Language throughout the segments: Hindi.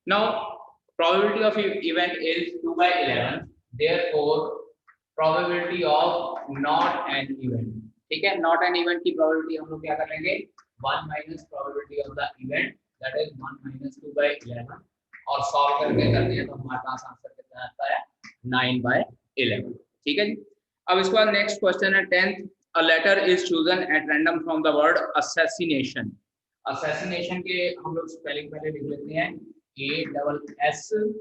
Now probability of event is 2 by 11, therefore probability of not an event, ठीक है, not an event की probability हम लोग क्या कर लेंगे 1 minus probability of the event, that is 1 minus 2 by 11, और सॉल्व करके कर दिया तो हमारे पास आंसर कितना आता है 9 by 11, ठीक है जी। अब इसके बाद नेक्स्ट क्वेश्चन है 10th, a letter is chosen at random from the word assassination। assassination के हम लोग स्पेलिंग पहले लिख लेते हैं ASSINAINATION,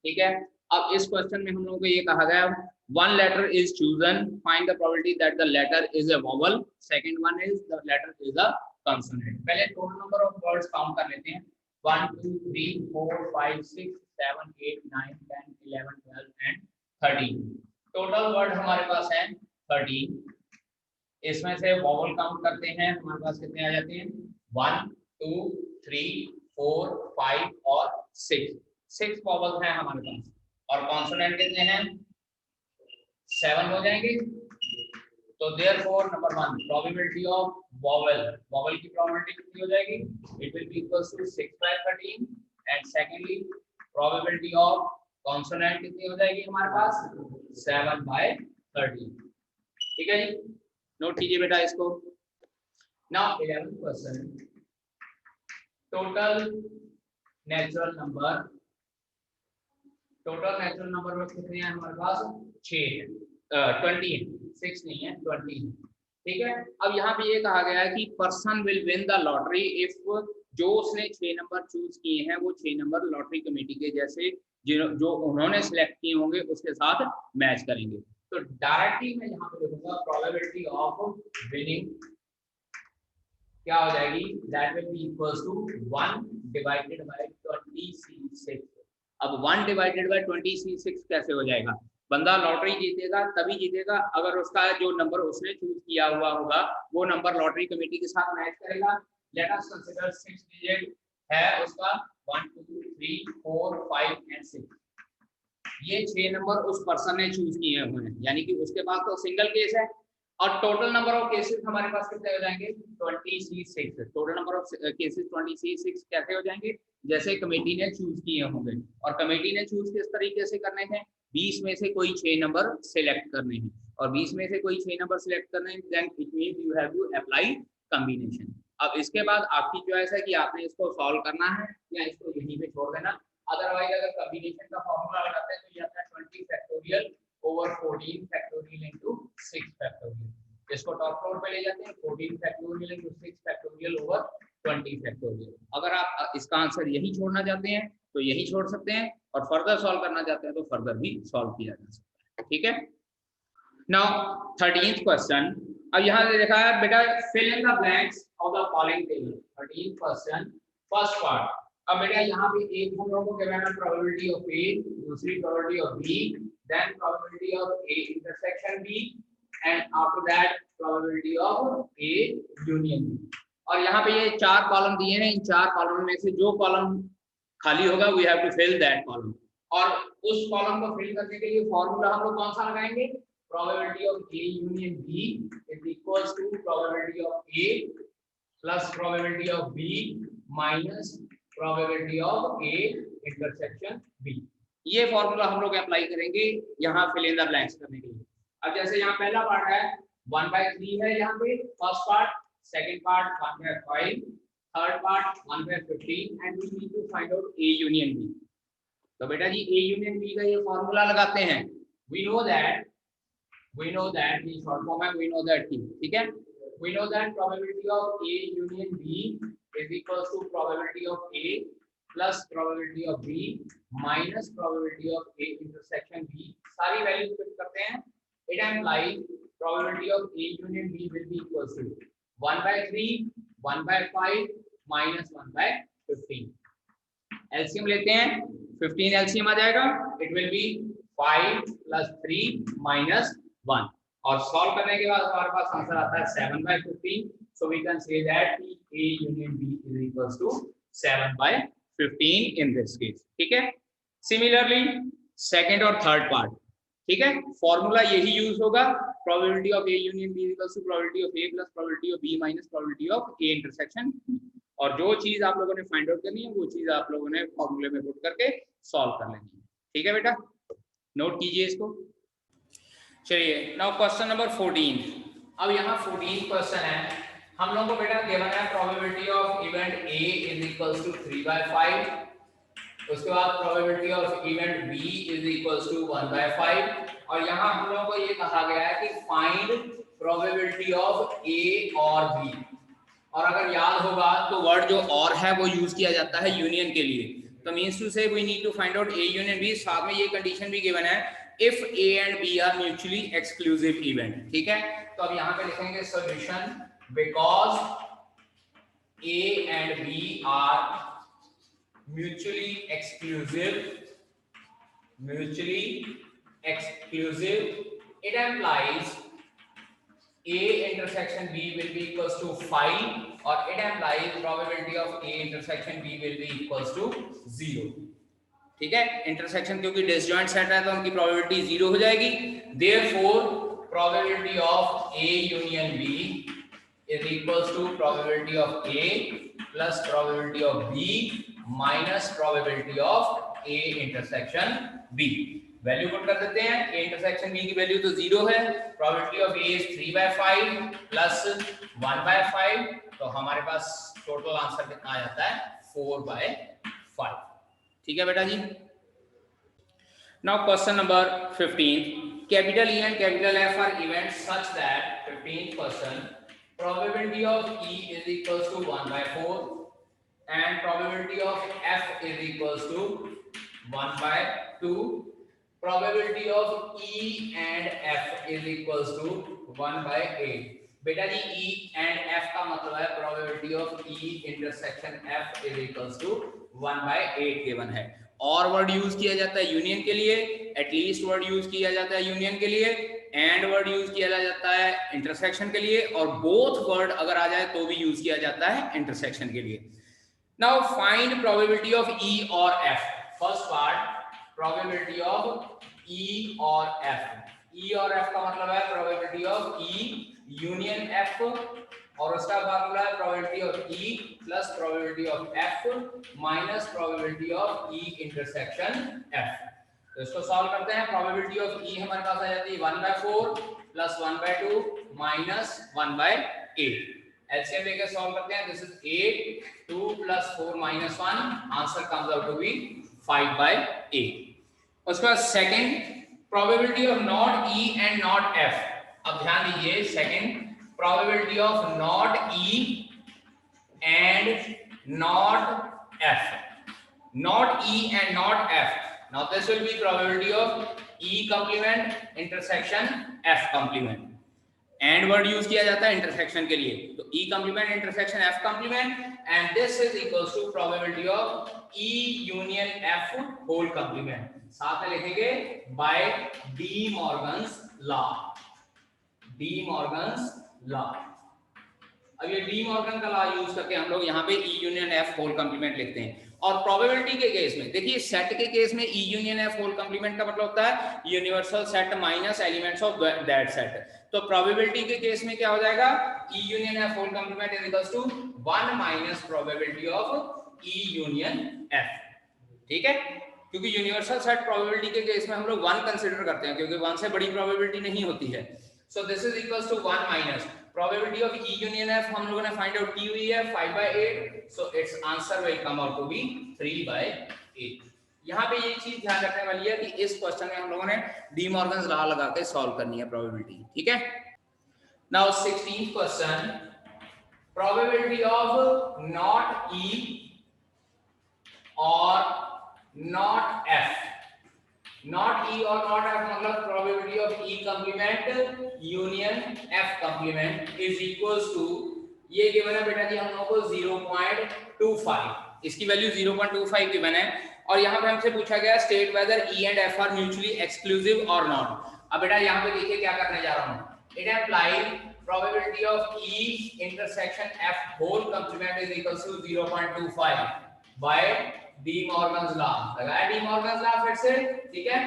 ठीक है। अब इस क्वेश्चन में हम लोगों को ये कहा गया one letter is chosen, find the probability that the letter is a vowel, second one is the letter is a consonant। पहले total number of words count कर लेते हैं 1 2 3 4 5 6 7 8 9 10 11 12 and 13। टोटल वर्ड हमारे पास है 13। इसमें से वॉवल काउंट करते हैं, हमारे पास कितने आ जाते हैं 1 2 3 4 5 और 6 वॉवल्स हैं हमारे पास, और कॉन्सोनेंट कितने हैं 7 हो जाएंगे। तो therefore number 1 probability of vowel की प्रोबेबिलिटी कितनी हो जाएगी, it will be equals to 6 by 13, and secondly probability of consonant कितनी हो जाएगी हमारे पास 7 by 13, ठीक है जी। नोट कीजिए बेटा इसको। Now 11th question, total natural number में कितने हैं हमारे पास 6 है, 20 है, 6 नहीं है 20 है, ठीक है। अब यहाँ पे ये कहा गया है कि person will win the lottery if, जो उसने 6 नंबर चूज किए हैं वो 6 नंबर लॉटरी कमेटी के जैसे जो उन्होंने सिलेक्ट किए होंगे उसके साथ मैच करेंगे। तो डायरेक्टली मैं यहाँ पे लिखूंगा प्रोबेबिलिटी ऑफ विनिंग क्या हो जाएगी, that will be equals to 1 divided by 20c6। अब 1 डिवाइडेड बाय 20c6 कैसे हो जाएगा, बंदा लॉटरी जीतेगा तभी जीतेगा अगर उसका जो नंबर उसने चूज किया हुआ होगा वो नंबर लॉटरी कमेटी के साथ मैच करेगा। लेट अस कंसीडर 6 डिजिट है उसका 1 2 3 4 5 एंड 6, ये 6 नंबर उस पर्सन ने चूज किए हुए हैं, यानी कि उसके पास तो सिंगल केस है, और टोटल नंबर ऑफ केसेस हमारे पास कितने हो जाएंगे 20c6। Total number of cases 20c6 कैसे हो जाएंगे, जैसे कमेटी ने चूज किए होंगे, और कमेटी ने चूज किस तरीके से करने हैं 20 में से कोई 6 नंबर सिलेक्ट करने हैं, और 20 में से कोई 6 नंबर सिलेक्ट करने हैं, then it means you have to apply combination. अब इसके बाद आपकी चॉइस है कि आपने इसको सॉल्व करना है या इसको यहीं पे छोड़ देना। अदरवाइज अगर कॉम्बिनेशन का फॉर्मूला लगाते हैं तो ये आता है 20 factorial over 14 factorial into 6 factorial. इसको टॉप फ्लोर पे ले जाते हैं 14 factorial into 6 factorial over 20 factorial. अगर आप इसका आंसर यही छोड़ना चाहते हैं तो यही छोड़ सकते हैं, और फर्दर सॉल्व करना चाहते हैं तो फर्दर भी सॉल्व किया जा सकता है, ठीक है। नाउ 13th क्वेश्चन, अब यहाँ से देखा है बेटा fill in the blanks of the following table. 13th question first part. अब बेटा यहाँ पे एक हम लोगों को क्या है प्रोबेबिलिटी ऑफ ए, दूसरी probability of B, then probability of A intersection B, and after that probability of A union B. और यहाँ पे ये 4 कॉलम दिए हैं, इन 4 कॉलम में से जो कॉलम खाली होगा we have to fill that column, और उस कॉलम को फिल करने के लिए फॉर्मूला हम लोग कौन सा लगाएंगे, probability of A union B is equals to probability of A plus probability of B minus probability of A intersection B. ये फॉर्मूला हम लोग अप्लाई करेंगे यहाँ फिल इन द ब्लैंक्स करने के लिए। अब जैसे यहाँ पहला पार्ट है 1/3 है यहाँ पे first part, second part 1/5, third part 1/15, and we need to find out A union B. तो बेटा जी ए यूनियन बी का ये फॉर्मूला लगाते हैं। We know that the short form है, वी नो दैट, ठीक है। We know that probability of A union B is equals to probability of A plus probability of B minus probability of A intersection B। सारी वैल्यूज पुट करते हैं, it implies probability of A union B will be equals to 1/3, 1/5 minus 1/15। LCM लेते हैं, 15 LCM आ जाएगा, it will be 5 plus 3 minus 1, और सॉल्व करने के बाद हमारे पास आंसर आता है 7/15। So we can say that A union B is equals to 7/15 in this case, ठीक है। Similarly, second और third part, ठीक है, फॉर्मूला यही यूज होगा, probability of A union B equals to probability of A plus probability of B minus probability of A intersection। और जो चीज आप लोगों ने फाइंड आउट करनी है वो चीज आप लोगों ने फॉर्मूले में पुट करके सॉल्व कर लेनी है। ठीक है बेटा, नोट कीजिए इसको। चलिए नाउ क्वेश्चन नंबर 14। अब यहाँ 14 क्वेश्चन है, हम लोगों को बेटा गिवन है probability of event A is equals to 3/5, उसके बाद probability of event B is equals to 1/5, और यहाँ हम लोगों को ये कहा गया है कि फाइंड प्रोबेबिलिटी ऑफ A और B। और अगर याद होगा तो वर्ड जो और है वो यूज किया जाता है यूनियन के लिए, तो means to say we need to find out A union B। साथ में ये कंडीशन भी गिवन है if A and B are mutually exclusive event. ठीक है, तो अब यहाँ पे लिखेंगे solution because A and B are mutually exclusive, it implies A intersection B will be equals to 5 और it implies probability of A intersection B will be equals to 0। ठीक है, इंटरसेक्शन क्योंकि डिसजॉइंट सेट है तो उनकी प्रोबेबिलिटी 0 हो जाएगी। Therefore probability of A union B is equals to probability of A plus probability of B minus probability of A intersection B। Value put कर देते हैं, A इंटरसेक्शन B की वैल्यू तो 0 है, probability of A is 3/5 plus 1/5, तो हमारे पास टोटल आंसर कितना आ जाता है 4/5। ठीक है बेटा जी। Now question number 15, capital E and capital F are events such that 15th question probability of E is equals to 1/4 and probability of F is equals to 1/2, probability of E and F is equals to 1/8। बेटा जी E and F का मतलब है probability of E intersection F is equals to 1/8 given है। और वर्ड यूज किया जाता है यूनियन के लिए, एटलीस्ट वर्ड यूज किया जाता है यूनियन के लिए, एंड वर्ड यूज किया जाता है इंटरसेक्शन के लिए, और बोथ वर्ड अगर आ जाए तो भी यूज किया जाता है इंटरसेक्शन के लिए। Now find probability of E or F। First part probability of E or F। E और F का मतलब है probability of E union F, और उसका मतलब है probability of E plus probability of F minus probability of E intersection F। तो इसको सॉल्व करते हैं। probability of E हमारे पास आ जाती है 1/4 plus 1/2 minus 1/8। एलसीएम लेके सॉल्व करते हैं। This is 8, 2 plus 4 minus 1, answer comes out to be 5/8। उसके बाद second probability of not E and not F। अब ध्यान दीजिए, second probability of not E and not F, not E and not F। Now this will be probability of E complement intersection F complement। And word use किया जाता है इंटरसेक्शन के लिए, तो E complement intersection F complement, and this is equals to probability of E union F whole complement. साथ में लिखेंगे by de Morgan's law, de Morgan's law. अब ये डी मॉर्गन का लॉ यूज करके हम लोग यहाँ पे E union F whole complement लिखते हैं। और प्रोबेबिलिटी के केस में देखिए, सेट के केस में E union F whole complement का मतलब होता है universal set minus elements of that set. तो प्रोबेबिलिटी के केस में क्या हो जाएगा, E union F whole complement is equals to 1 minus probability of E union F। ठीक है, क्योंकि यूनिवर्सल सेट प्रोबेबिलिटी के केस में हम लोग 1 कंसीडर करते हैं, क्योंकि 1 से बड़ी प्रोबेबिलिटी नहीं होती है। So this is equals to 1 minus probability of E union F हम लोगों ने फाइंड आउट की हुई है 5/8, so its answer will come out to be 3/8। यहाँ पे ये चीज ध्यान रखने वाली है कि इस क्वेश्चन में हम लोगों ने डी मॉर्गन्स लॉ लगा के सॉल्व करनी है प्रोबेबिलिटी। ठीक है, now 16th question probability of not E और नॉट F। नॉट E और नॉट F मतलब probability of E complement union F complement is equals to, ये गिवन है बेटा जी हम लोगों को 0.25, इसकी वैल्यू 0.25 गिवन है। और यहाँ पे हमसे पूछा गया state whether E and F are mutually exclusive और नॉट। अब बेटा यहाँ पे देखिए क्या करने जा रहा हूँ, it implies probability of E intersection F whole complement is equals to 0.25 by de Morgan's law. लगाया डी मॉर्गन्स लॉ फिर से, ठीक है।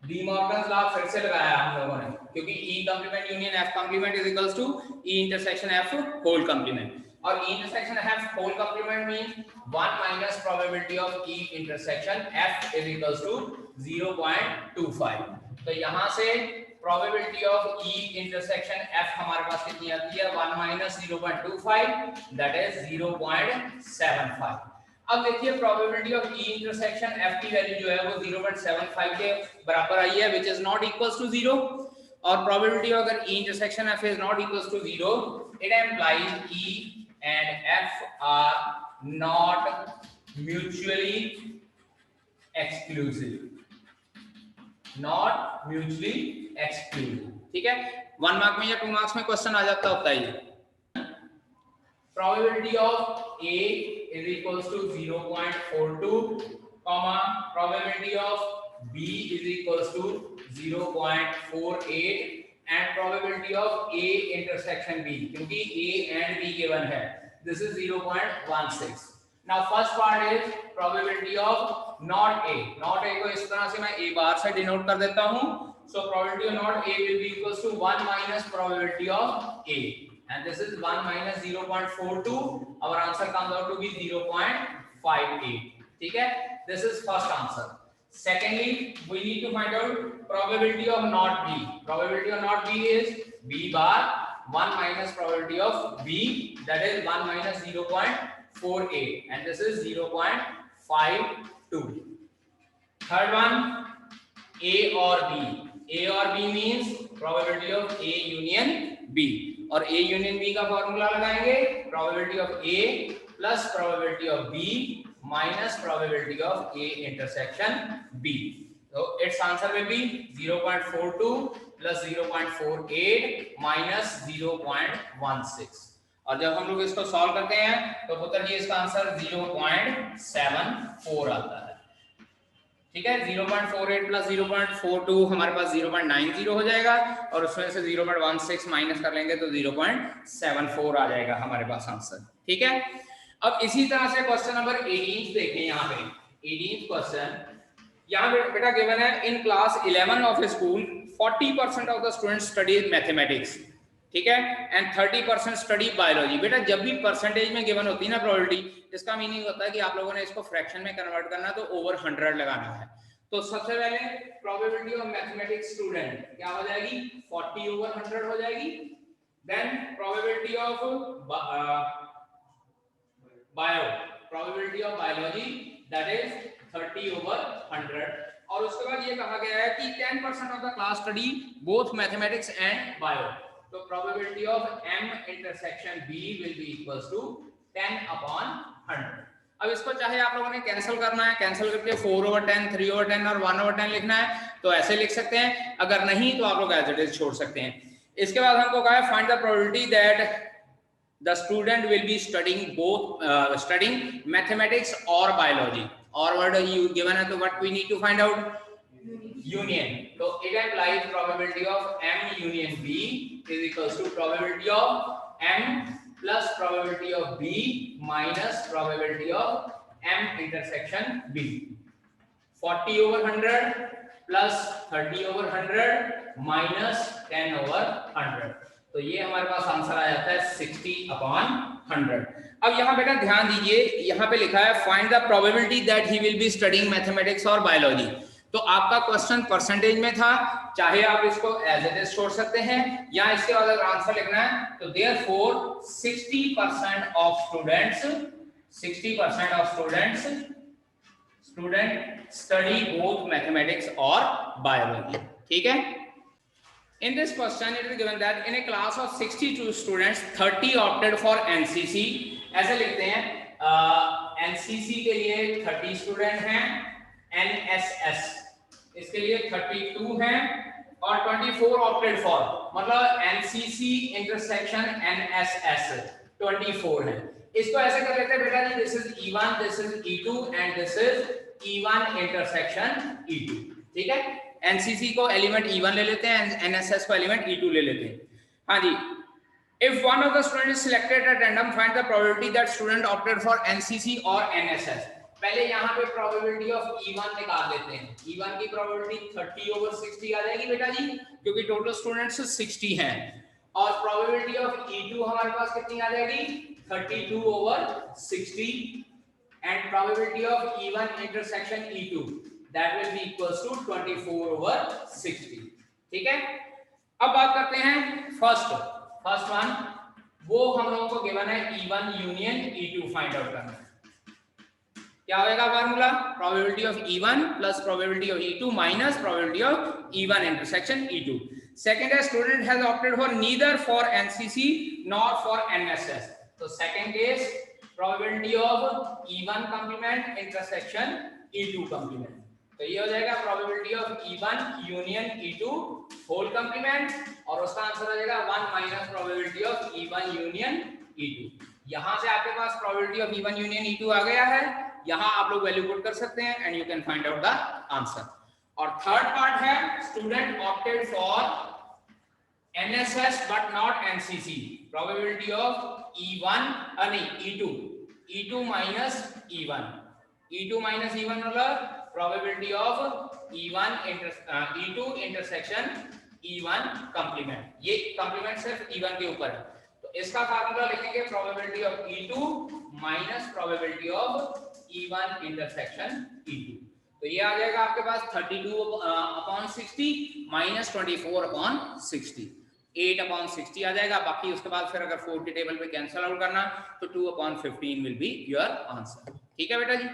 डी मॉर्गन्स लॉ फिर से लगाया हम लोगों ने, क्योंकि E complement union F complement is equals to E intersection F whole complement, और E intersection F whole complement means 1 minus probability of E intersection F is equals to 0.25। तो यहां से probability of E intersection F हमारे पास कितनी आती है, 1 माइनस 0.25 दैट इज 0.75। अब देखिए probability of E intersection F की वैल्यू जो है वो 0.75 के बराबर आई है, which is not equals to 0, और प्रोबेबिलिटी अगर E intersection F is not equals to 0, it implies E and F are not mutually exclusive, not mutually exclusive. ठीक है, 1 मार्क में या 2 मार्क्स में क्वेश्चन आ जाता होता है। Probability of A is equals to 0.42, comma probability of B is equals to 0.48 and probability of A intersection B, क्योंकि A and B given है, this is 0.16. Now first part is probability of not A. Not A को इस तरह से मैं A बार से डिनोट कर देता हूँ, so probability of not A will be equals to 1 minus probability of A. And this is 1 minus 0.42. Our answer comes out to be 0.58. ठीक है, this is first answer. Secondly, we need to find out probability of not B. Probability of not B is B bar 1 minus probability of B, that is 1 minus 0.48, and this is 0.52. Third one, A or B. A or B means probability of A union B, और A यूनियन B का फॉर्मूला लगाएंगे, probability of A plus probability of B minus probability of A intersection B। तो it's answer will be 0.42 plus 0.48 minus 0.16, और जब हम लोग इसको सॉल्व करते हैं तो पुत्र जी इसका आंसर 0.74 आता है। ठीक है, 0.48 प्लस 0.42 हमारे पास 0.90 हो जाएगा, और उसमें से 0.16 माइनस कर लेंगे तो 0.74 आ जाएगा हमारे पास आंसर। ठीक है, अब इसी तरह से क्वेश्चन नंबर 18 देखें। यहाँ पे 18 क्वेश्चन, यहाँ पे बेटा गिवन है, in class 11 of school 40% of the students study mathematics, ठीक है, एंड 30% स्टडी बायोलॉजी। बेटा जब भी परसेंटेज में गिवन होती है ना प्रोबेबिलिटी, इसका मीनिंग होता है कि आप लोगों ने इसको फ्रैक्शन में कन्वर्ट करना है, तो ओवर 100 लगाना है। तो सबसे पहले प्रोबेबिलिटी ऑफ मैथमेटिक्स स्टूडेंट क्या हो जाएगी, 40 ओवर 100 हो जाएगी। Then probability of probability of biology that is 30 over 100, और उसके बाद ये कहा गया है कि 10% of the class study both mathematics and bio, तो probability of M intersection B will be equals to 10/100। अब इसको चाहे आप लोगों ने कैंसिल करना है, कैंसिल करके 4/10, 3/10 और 1/10 लिखना है तो ऐसे लिख सकते हैं, अगर नहीं तो आप लोग एज इट इज छोड़ सकते हैं। इसके बाद हमको कहा है find the probability that the student will be studying both studying mathematics और बायोलॉजी, और वर्ड गिवन है तो what we need to find out, union. तो it implies probability of M union B is equals to probability of M plus probability of B minus probability of M intersection B। 40 over 100 plus 30 over 100 minus 10 over 100, तो ये हमारे पास आंसर आ जाता है 60/100। अब यहाँ बेटा ध्यान दीजिए, यहाँ पे लिखा है find the probability that he will be studying mathematics और बायोलॉजी। तो आपका क्वेश्चन परसेंटेज में था, चाहे आप इसको एज इट इज छोड़ सकते हैं या इसके बाद अगर आंसर लिखना है तो therefore 60% of students study both mathematics और बायोलॉजी। ठीक है, in this question it is given that in a class of 62 students 30 opted for NCC। ऐसे लिखते हैं NCC के लिए 30 स्टूडेंट हैं, NSS इसके लिए 32 हैं, और 24 ऑप्टेड फॉर, मतलब NCC इंटरसेक्शन NSS 24 है। इसको ऐसे कर लेते हैं बेटा जी, this is E1, this is E2 and this is E1 intersection E2। ठीक है, NCC को एलिमेंट E1 ले लेते हैं, NSS को एलिमेंट E2 ले लेते हैं। हाँ जी, if one of the students is selected at random, find the probability that student opted for NCC or NSS। पहले यहाँ पे प्रोबेबिलिटी ऑफ E1 निकाल लेते हैं। E1 की प्रोबेबिलिटी 30/60 आ जाएगी बेटा जी, क्योंकि टोटल स्टूडेंट्स 60 हैं। और प्रोबेबिलिटी ऑफ E2 हमारे पास कितनी आ जाएगी, 32/60, and probability of E1 intersection E2 that will be equals to 24/60। ठीक है, अब बात करते हैं फर्स्ट वन, वो हम लोगों को गिवन है E1 union E2 find out करना है। क्या होगा formula, probability of E1 plus probability of E2 minus probability of E1 intersection E2। Second है student has opted for neither for NCC not for NSS। तो second case probability of E1 complement intersection E2 complement. तो ये हो जाएगा probability of E1 union E2 whole complement, और उसका आंसर हो जाएगा 1 minus probability of E1 union E2। यहां से आपके पास probability of E1 union E2 आ गया है, यहां आप लोग वैल्यू पुट कर सकते हैं and you can find out the answer. और थर्ड पार्ट है student opted for NSS but not NCC, probability of E1 E2 minus E1, E2 minus E1 मतलब probability of E2 intersection E1 complement. ये कंप्लीमेंट सिर्फ E1 के ऊपर है, तो इसका फार्मूला लिखेंगे probability of E2 minus probability of E1 intersection E2। तो ये आ जाएगा आपके पास 32/60 माइनस 24/60, 8/60 आ जाएगा। बाकी उसके बाद फिर अगर 4 की टेबल पे कैंसिल आउट करना तो 2/15 विल बी योर आंसर। ठीक है बेटा जी।